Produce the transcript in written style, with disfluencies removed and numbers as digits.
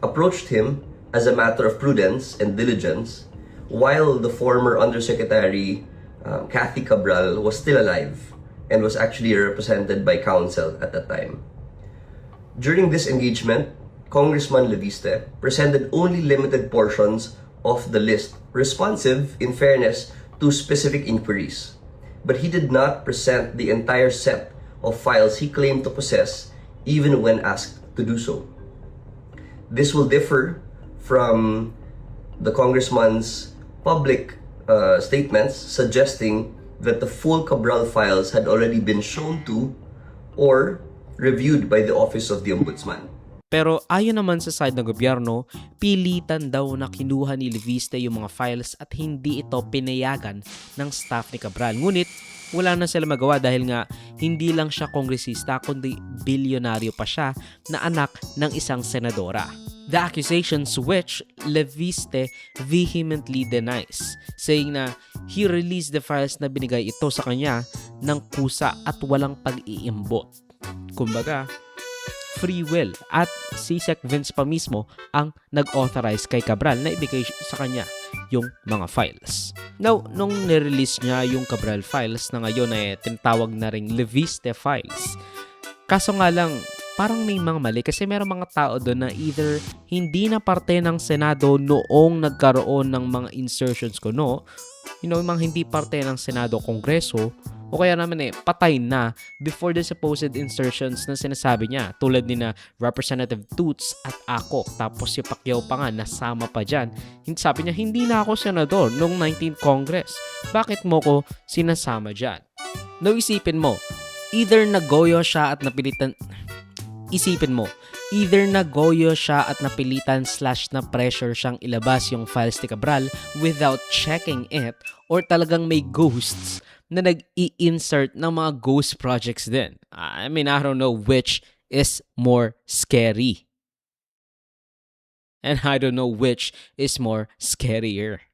approached him as a matter of prudence and diligence while the former Undersecretary Kathy Cabral was still alive and was actually represented by counsel at that time. During this engagement, Congressman Leviste presented only limited portions of the list, responsive, in fairness, to specific inquiries. But he did not present the entire set of files he claimed to possess, even when asked to do so. This will differ from the congressman's public statements suggesting that the full Cabral files had already been shown to or reviewed by the Office of the Ombudsman. Pero ayon naman sa side ng gobyerno, pilitan daw na kinuha ni Leviste yung mga files at hindi ito pinayagan ng staff ni Cabral. Ngunit wala na sila magawa dahil nga hindi lang siya kongresista kundi bilyonaryo pa siya na anak ng isang senadora. The accusations which Leviste vehemently denies, saying na he released the files na binigay ito sa kanya ng kusa at walang pag-iimbot. Kumbaga, free will, at si Sec Vince pa mismo ang nag-authorize kay Cabral na ibigay sa kanya yung mga files. Now, nung nirelease niya yung Cabral files na ngayon ay tinatawag na ring Leviste files. Kaso nga lang, parang may mga mali kasi merong mga tao doon na either hindi na parte ng Senado noong nagkaroon ng mga insertions ko, no? Yung mga hindi parte ng Senado, Kongreso, o kaya naman patay na before the supposed insertions na sinasabi niya. Tulad ni na Representative Toots at ako. Tapos si Pacquiao pa nga, nasama pa dyan. Sabi niya, hindi na ako senador noong 19th Congress. Bakit mo ko sinasama dyan? Now, isipin mo, either nagoyo siya at napilitan... Either nagoyo siya at napilitan / na pressure siyang ilabas yung files ni Cabral without checking it, or talagang may ghosts na nag-i-insert ng mga ghost projects din. I mean, I don't know which is more scary. And I don't know which is more scarier.